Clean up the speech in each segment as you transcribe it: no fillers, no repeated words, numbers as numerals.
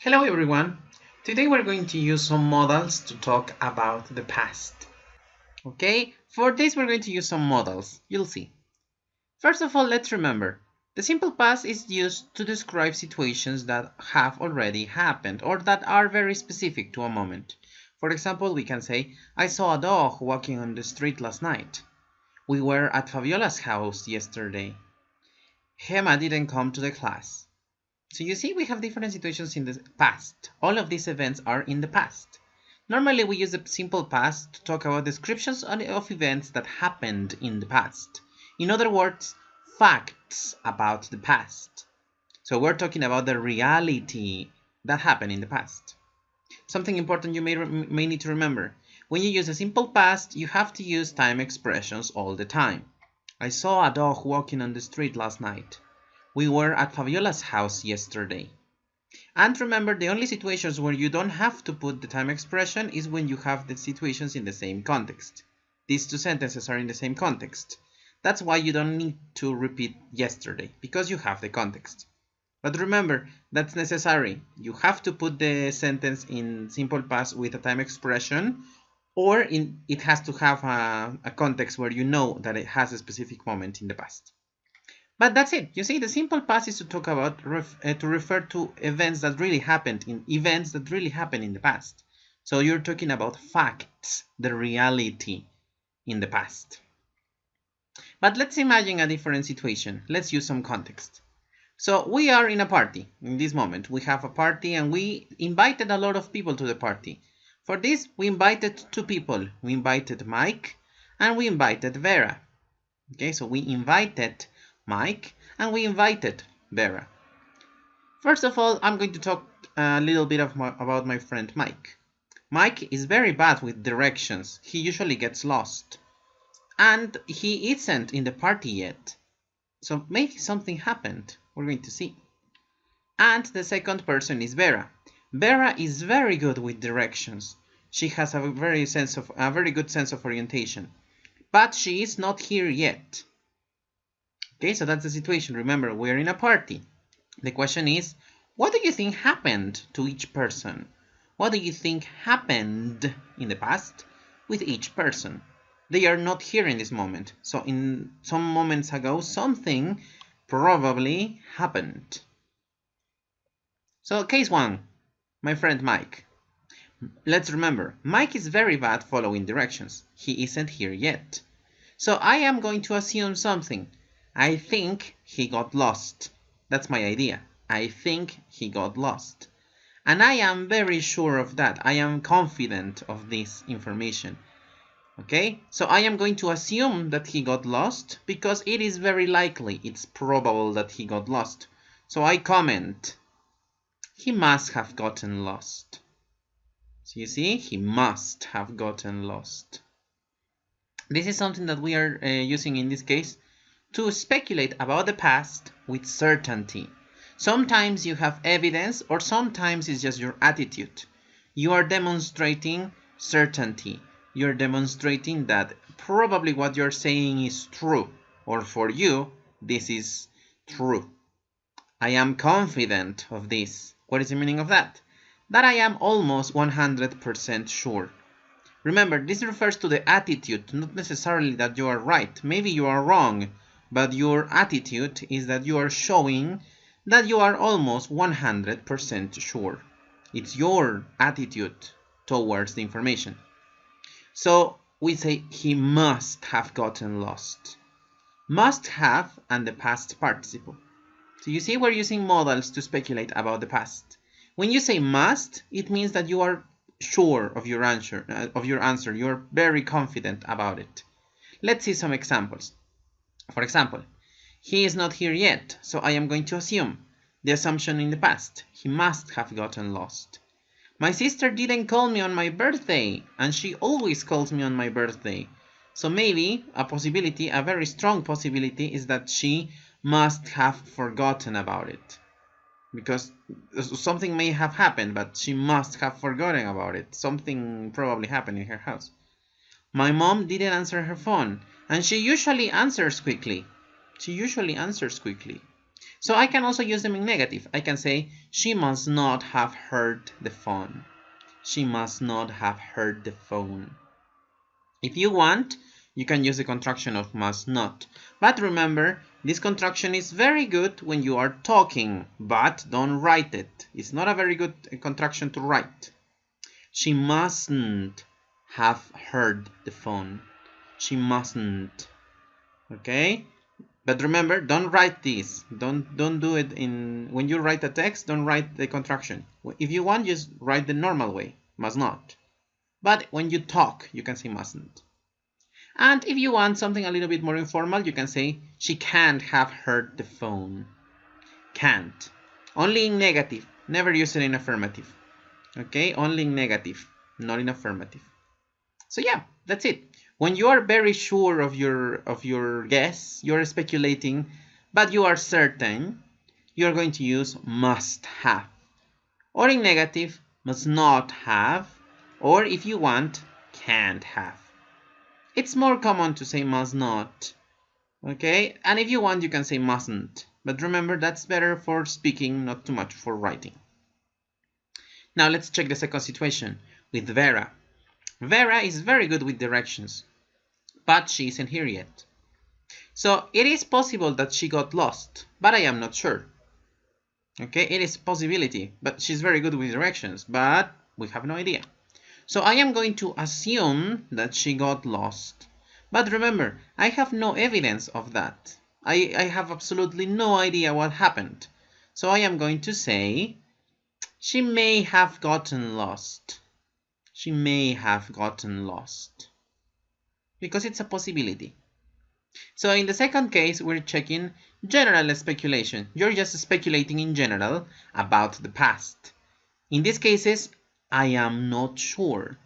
Hello everyone. Today we're going to use some modals to talk about the past. Okay, for this we're going to use some modals. You'll see. First of all, let's remember, the simple past is used to describe situations that have already happened or that are very specific to a moment. For example, we can say, I saw a dog walking on the street last night. We were at Fabiola's house yesterday. Gemma didn't come to the class. So you see we have different situations in the past. All of these events are in the past. Normally we use the simple past to talk about descriptions of events that happened in the past. In other words, facts about the past. So we're talking about the reality that happened in the past. Something important you may need to remember. When you use a simple past, you have to use time expressions all the time. I saw a dog walking on the street last night. We were at Fabiola's house yesterday. And remember, the only situations where you don't have to put the time expression is when you have the situations in the same context. These two sentences are in the same context. That's why you don't need to repeat yesterday, because you have the context. But remember, that's necessary. You have to put the sentence in simple past with a time expression, or it has to have a context where you know that it has a specific moment in the past. But that's it. You see, the simple past is to talk about, to refer to events that really happened in the past. So you're talking about facts, the reality in the past. But let's imagine a different situation. Let's use some context. So we are in a party in this moment. We have a party and we invited a lot of people to the party. For this, we invited two people. We invited Mike and we invited Vera. Okay, so we invited Mike and we invited Vera. First of all, I'm going to talk a little bit about my friend Mike. Mike is very bad with directions. He usually gets lost. And he isn't in the party yet. So maybe something happened. We're going to see. And the second person is Vera. Vera is very good with directions. She has a very good sense of orientation. But she is not here yet. Okay, so that's the situation. Remember, we're in a party. The question is, what do you think happened to each person? What do you think happened in the past with each person? They are not here in this moment. So in some moments ago, something probably happened. So case 1, my friend Mike. Let's remember, Mike is very bad following directions. He isn't here yet. So I am going to assume something. I think he got lost. That's my idea. I think he got lost. And I am very sure of that. I am confident of this information. Okay? So I am going to assume that he got lost because it is very likely, it's probable that he got lost. So I comment, he must have gotten lost. So you see, he must have gotten lost. This is something that we are using in this case to speculate about the past with certainty. Sometimes you have evidence or sometimes it's just your attitude. You are demonstrating certainty. You're demonstrating that probably what you're saying is true, or for you, this is true. I am confident of this. What is the meaning of that? That I am almost 100% sure. Remember, this refers to the attitude, not necessarily that you are right. Maybe you are wrong. But your attitude is that you are showing that you are almost 100% sure. It's your attitude towards the information. So we say he must have gotten lost. Must have and the past participle. So you see we're using modals to speculate about the past. When you say must, it means that you are sure of your answer. You're very confident about it. Let's see some examples. For example, he is not here yet, so I am going to assume the assumption in the past. He must have gotten lost. My sister didn't call me on my birthday, and she always calls me on my birthday. So maybe a possibility, a very strong possibility, is that she must have forgotten about it. Because something may have happened, but she must have forgotten about it. Something probably happened in her house. My mom didn't answer her phone, and she usually answers quickly. So I can also use them in negative. I can say, she must not have heard the phone. She must not have heard the phone. If you want, you can use the contraction of must not. But remember, this contraction is very good when you are talking, but don't write it. It's not a very good contraction to write. She mustn't have heard the phone. She mustn't. Okay? But remember, don't write this. Don't do it in... When you write a text, don't write the contraction. If you want, just write the normal way. Must not. But when you talk, you can say mustn't. And if you want something a little bit more informal, you can say, she can't have heard the phone. Can't. Only in negative. Never use it in affirmative. Okay? Only in negative, not in affirmative. So yeah, that's it. When you are very sure of your guess, you're speculating, but you are certain, you're going to use must have. Or in negative, must not have. Or if you want, can't have. It's more common to say must not. Okay? And if you want, you can say mustn't. But remember, that's better for speaking, not too much for writing. Now let's check the second situation with Vera. Vera is very good with directions, but she isn't here yet. So it is possible that she got lost, but I am not sure. Okay, it is a possibility, but she's very good with directions, but we have no idea. So I am going to assume that she got lost. But remember, I have no evidence of that. I have absolutely no idea what happened. So I am going to say, she may have gotten lost. She may have gotten lost. Because it's a possibility. So in the second case, we're checking general speculation. You're just speculating in general about the past. In these cases, I am not sure.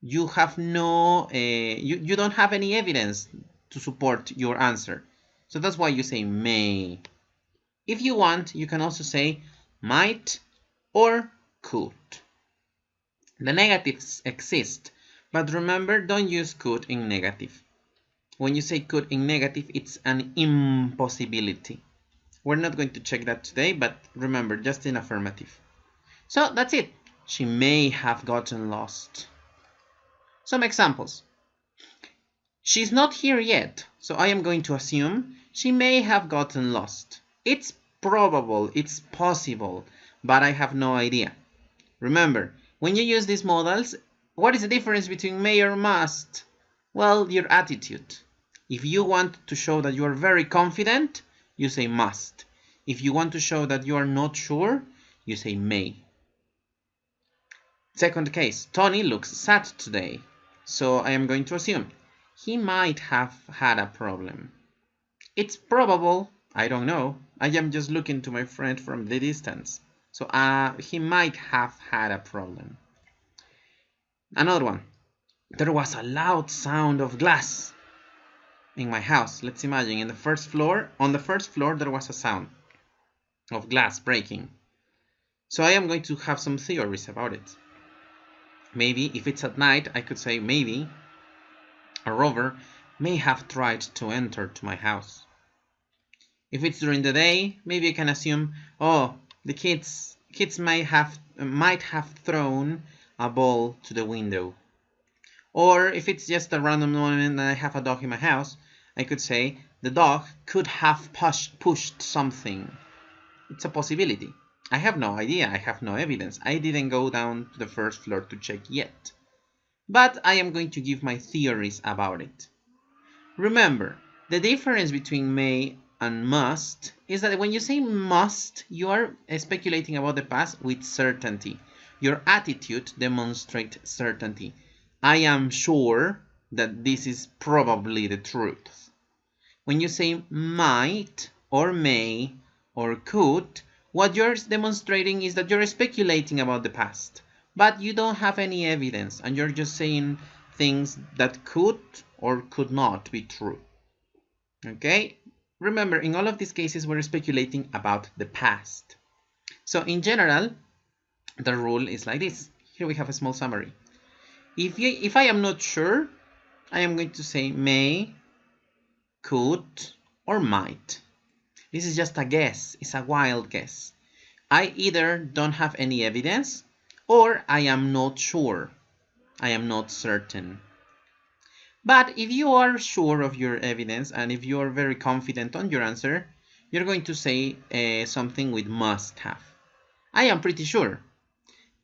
You have no, you don't have any evidence to support your answer. So that's why you say may. If you want, you can also say might or could. The negatives exist, but remember, don't use could in negative. When you say could in negative, it's an impossibility. We're not going to check that today, but remember, just in affirmative. So that's it. She may have gotten lost. Some examples. She's not here yet, so I am going to assume she may have gotten lost. It's probable, it's possible, but I have no idea. Remember, when you use these modals, what is the difference between may or must? Well, your attitude. If you want to show that you are very confident, you say must. If you want to show that you are not sure, you say may. Second case, Tony looks sad today. So I am going to assume he might have had a problem. It's probable, I don't know. I am just looking to my friend from the distance. So he might have had a problem. Another one. There was a loud sound of glass in my house. Let's imagine on the first floor there was a sound of glass breaking. So I am going to have some theories about it. Maybe if it's at night, I could say maybe a robber may have tried to enter to my house. If it's during the day, maybe I can assume, oh, the kids might have thrown a ball to the window. Or if it's just a random moment and I have a dog in my house, I could say the dog could have pushed something. It's a possibility. I have no idea. I have no evidence. I didn't go down to the first floor to check yet. But I am going to give my theories about it. Remember, the difference between may and must is that when you say must, you are speculating about the past with certainty. Your attitude demonstrates certainty. I am sure that this is probably the truth. When you say might or may or could, what you're demonstrating is that you're speculating about the past, but you don't have any evidence and you're just saying things that could or could not be true. Okay? Remember, in all of these cases, we're speculating about the past. So in general, the rule is like this. Here we have a small summary. If I am not sure, I am going to say may, could, or might. This is just a guess. It's a wild guess. I either don't have any evidence or I am not sure. I am not certain. But if you are sure of your evidence and if you are very confident on your answer, you're going to say something with must have. I am pretty sure.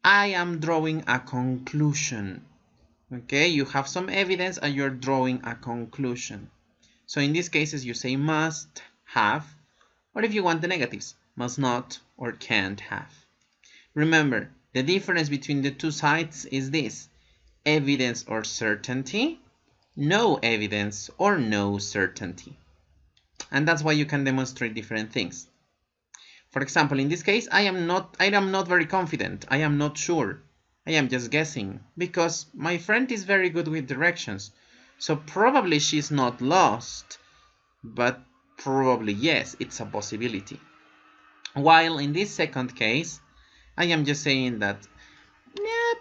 I am drawing a conclusion. Okay, you have some evidence and you're drawing a conclusion. So in these cases, you say must have, or if you want the negatives, must not or can't have. Remember, the difference between the two sides is this: evidence or certainty, no evidence or no certainty. And that's why you can demonstrate different things. For example, in this case, I am not very confident. I am not sure. I am just guessing because my friend is very good with directions. So probably she's not lost, but probably yes, it's a possibility. While in this second case, I am just saying that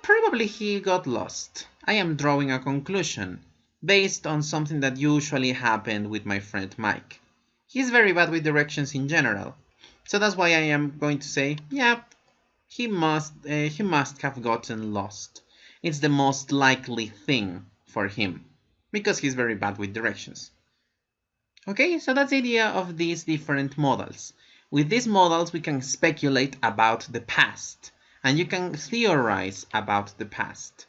probably he got lost. I am drawing a conclusion based on something that usually happened with my friend Mike. He's very bad with directions in general. So that's why I am going to say, yeah, he must have gotten lost. It's the most likely thing for him because he's very bad with directions. Okay, so that's the idea of these different models. With these models, we can speculate about the past, and you can theorize about the past.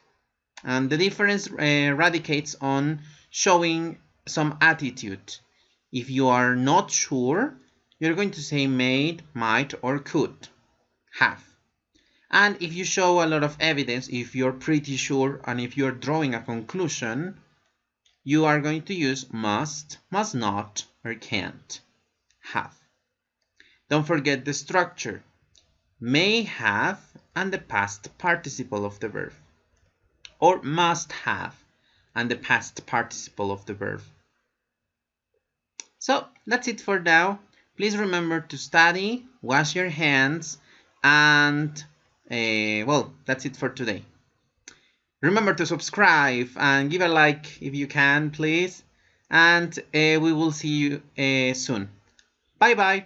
And the difference radicates on showing some attitude. If you are not sure, you're going to say made, might, or could have. And if you show a lot of evidence, if you're pretty sure, and if you're drawing a conclusion, you are going to use must, must not, or can't have. Don't forget the structure. May have and the past participle of the verb. Or must have and the past participle of the verb. So that's it for now. Please remember to study, wash your hands, and well, that's it for today. Remember to subscribe and give a like if you can, please. And we will see you soon. Bye bye.